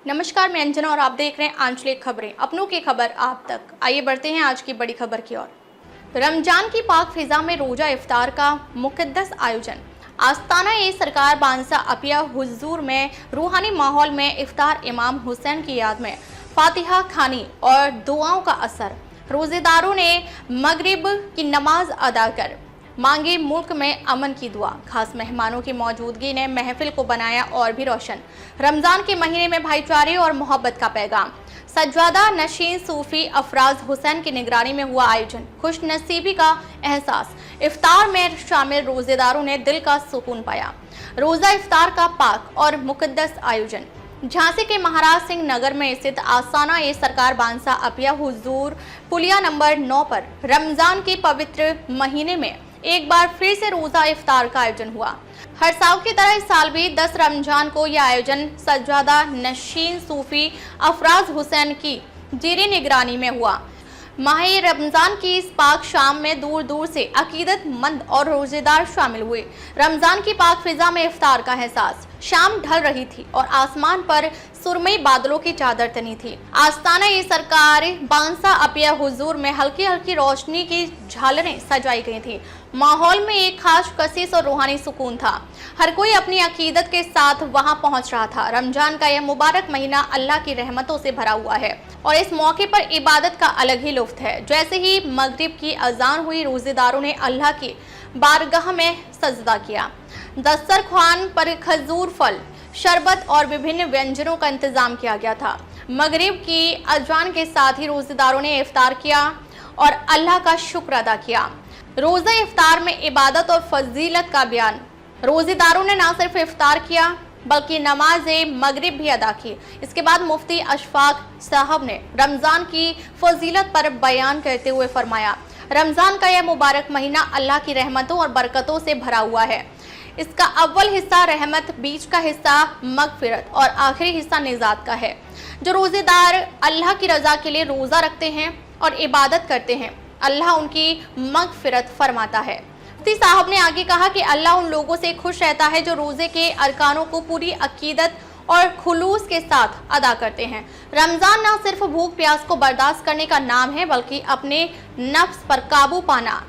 नमस्कार, मैं अंजना और आप देख रहे हैं आंचलिक खबरें, अपनों की खबर आप तक। आइए बढ़ते हैं आज की बड़ी खबर की ओर। रमजान की पाक फिजा में रोजा इफ्तार का मुकद्दस आयोजन। आस्ताना ए सरकार बांसा अपिया हुजूर में रूहानी माहौल में इफ्तार इमाम हुसैन की याद में फातिहा खानी और दुआओं का असर। रोजेदारों ने मगरिब की नमाज अदा कर मांगी मुल्क में अमन की दुआ। खास मेहमानों की मौजूदगी ने महफिल को बनाया और भी रोशन। रमजान के महीने में भाईचारे और मोहब्बत का पैगाम। सज्जादा नशीन सूफी अफराज हुसैन की निगरानी में हुआ आयोजन। खुश नसीबी का एहसास। इफ्तार में शामिल रोजेदारों ने दिल का सुकून पाया। रोजा इफ्तार का पाक और मुकद्दस आयोजन। झांसी के महाराज सिंह नगर में स्थित आस्ताना ए सरकार बांसा अपिया हुजूर पुलिया नंबर 9 पर रमजान के पवित्र महीने में एक बार फिर से रोजा इफ्तार का आयोजन हुआ। हर साल की तरह इस साल भी 10 रमजान को यह आयोजन सज्जादा नशीन सूफी अफराज हुसैन की जीरी निगरानी में हुआ। माह रमजान की इस पाक शाम में दूर दूर से अकीदतमंद और रोजेदार शामिल हुए। रमजान की पाक फिजा में इफ्तार का एहसास। शाम ढल रही थी और आसमान पर सुरमई बादलों की चादर तनी थी। आस्ताना ये सरकार बांसा अपिया हुजूर में हल्की हल्की रोशनी की झालरें सजाई गई थी। माहौल में एक खास कशिश और रूहानी सुकून था। हर कोई अपनी अकीदत के साथ वहां पहुंच रहा था। रमजान का यह मुबारक महीना अल्लाह की रहमतों से भरा हुआ है और इस मौके पर इबादत का अलग ही लुत्फ है। जैसे ही मगरिब की अजान हुई, रोजेदारों ने अल्लाह की बारगाह में सजदा किया। दस्तरख्वान पर खजूर फल, शरबत और विभिन्न व्यंजनों का इंतजाम किया गया था। मगरिब की अजान के साथ ही रोजेदारों ने इफ्तार किया और अल्लाह का शुक्र अदा किया। रोजा इफ्तार में इबादत और फजीलत का बयान। रोजेदारों ने न सिर्फ इफ्तार किया बल्कि नमाज मगरिब भी अदा की। इसके बाद मुफ्ती अशफाक साहब ने रमजान की फजीलत पर बयान करते हुए फरमाया, रमजान का यह मुबारक महीना अल्लाह की रहमतों और बरकतों से भरा हुआ है। इसका अव्वल हिस्सा रहमत, बीच का हिस्सा मगफिरत और आखिरी हिस्सा निजात का है। जो रोजेदार अल्लाह की रजा के लिए रोजा रखते हैं और इबादत करते हैं, अल्लाह उनकी मगफिरत फरमाता है। मुफ्ती साहब ने आगे कहा कि अल्लाह उन लोगों से खुश रहता है जो रोजे के अरकानों को पूरी अकीदत और खुलूस के साथ अदा करते हैं। रमजान न सिर्फ भूख प्यास को बर्दाश्त करने का नाम है बल्कि अपने नफ्स पर काबू पाना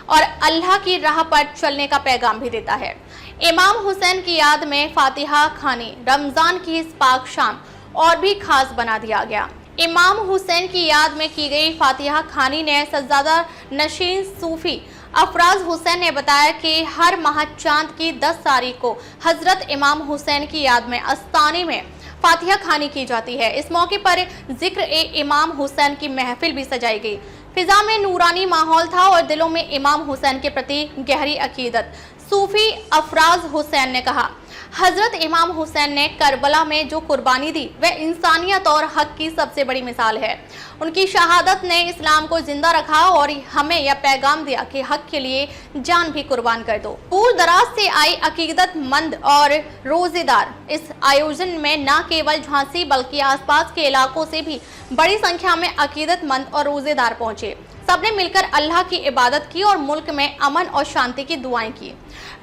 और अल्लाह की राह पर चलने का पैगाम भी देता है। इमाम हुसैन की याद में फातिहा खानी रमजान की इस पाक शाम और भी खास बना दिया गया। इमाम हुसैन की याद में की गई फातिहा खानी ने सज्जादा नशीन सूफी अफराज हुसैन ने बताया कि हर माह चांद की 10 तारीख को हजरत इमाम हुसैन की याद में आस्ताने में फातिहा खानी की जाती है। इस मौके पर जिक्र ए इमाम हुसैन की महफिल भी सजाई गई। फिजा में नूरानी माहौल था और दिलों में इमाम हुसैन के प्रति गहरी अकीदत। सूफी अफराज हुसैन ने कहा, हजरत इमाम हुसैन ने करबला में जो कुर्बानी दी वह इंसानियत और हक की सबसे बड़ी मिसाल है। उनकी शहादत ने इस्लाम को जिंदा रखा और हमें यह पैगाम दिया कि हक के लिए जान भी कुर्बान कर दो। दूर दराज से आई अकीदतमंद और रोजेदार इस आयोजन में न केवल झांसी बल्कि आसपास के इलाकों से भी बड़ी संख्या में अकीदतमंद और रोजेदार पहुंचे। सबने मिलकर अल्लाह की इबादत की और मुल्क में अमन और शांति की दुआएं की।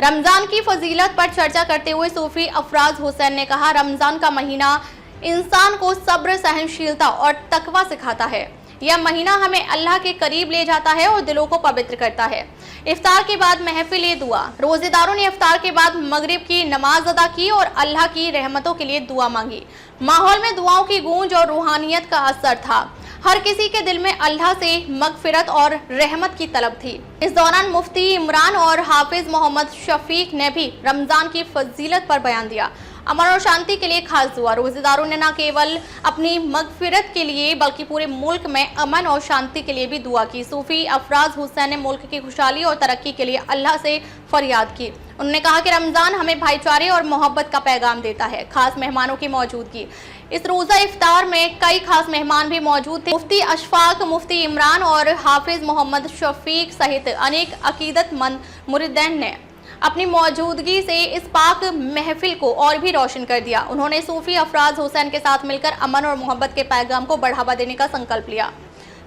रमजान की फजीलत पर चर्चा करते हुए सूफी अफराज हुसैन ने कहा, रमजान का महीना इंसान को सब्र, सहनशीलता और तकवा सिखाता है। यह महीना हमें अल्लाह के करीब ले जाता है और दिलों को पवित्र करता है। इफ्तार के बाद महफिल दुआ। रोजेदारों ने इफ्तार के बाद मगरिब की नमाज अदा की और अल्लाह की रहमतों के लिए दुआ मांगी। माहौल में दुआओं की गूंज और रूहानियत का असर था। हर किसी के दिल में अल्लाह से मगफिरत और रहमत की तलब थी। इस दौरान मुफ्ती इमरान और हाफिज मोहम्मद शफीक ने भी रमजान की फजीलत पर बयान दिया। अमन और शांति के लिए खास दुआ। रोजेदारों ने न केवल अपनी मगफिरत के लिए बल्कि पूरे मुल्क में अमन और शांति के लिए भी दुआ की। सूफी अफराज हुसैन ने मुल्क की खुशहाली और तरक्की के लिए अल्लाह से फरियाद की। उन्होंने कहा कि रमजान हमें भाईचारे और मोहब्बत का पैगाम देता है। खास मेहमानों की मौजूदगी। इस रोजा इफ्तार में कई खास मेहमान भी मौजूद थे। मुफ्ती अशफाक, मुफ्ती इमरान और हाफिज मोहम्मद शफीक सहित अनेक अकीदतमंद मुरीदैन ने अपनी मौजूदगी से इस पाक महफिल को और भी रोशन कर दिया। उन्होंने सूफी अफराज हुसैन के साथ मिलकर अमन और मोहब्बत के पैगाम को बढ़ावा देने का संकल्प लिया।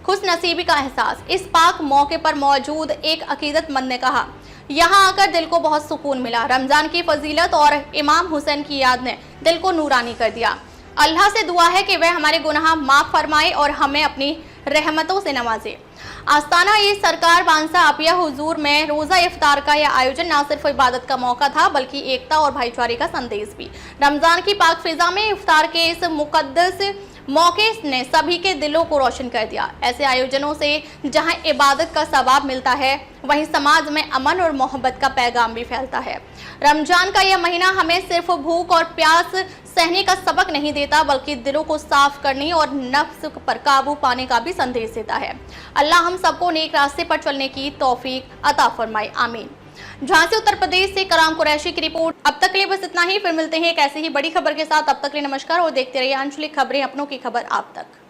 खुश नसीबी का एहसास। इस पाक मौके पर मौजूद एक अकीदतमंद ने कहा, यहाँ आकर दिल को बहुत सुकून मिला। रमजान की फजीलत और इमाम हुसैन की याद ने दिल को नूरानी कर दिया। अल्लाह से दुआ है कि वह हमारे गुनाह माफ फरमाए और हमें अपनी रहमतों से नवाजे। आस्ताना ए सरकार बांसा अपिया हुजूर में रोजा इफ्तार का यह आयोजन न सिर्फ इबादत का मौका था बल्कि एकता और भाईचारे का संदेश भी। रमजान की पाक फिजा में इफ्तार के इस मुकद्दस मौके ने सभी के दिलों को रोशन कर दिया। ऐसे आयोजनों से जहां इबादत का सवाब मिलता है वहीं समाज में अमन और मोहब्बत का पैगाम भी फैलता है। रमजान का यह महीना हमें सिर्फ भूख और प्यास सहने का सबक नहीं देता बल्कि दिलों को साफ करने और नफ्स पर काबू पाने का भी संदेश देता है। अल्लाह हम सबको नेक रास्ते पर चलने की तौफीक अता फरमाए, आमीन। झांसी उत्तर प्रदेश से कलाम कुरैशी की रिपोर्ट। अब तक के लिए बस इतना ही, फिर मिलते हैं एक ऐसी ही बड़ी खबर के साथ। अब तक के लिए नमस्कार और देखते रहिए आंचलिक खबरें, अपनों की खबर आप तक।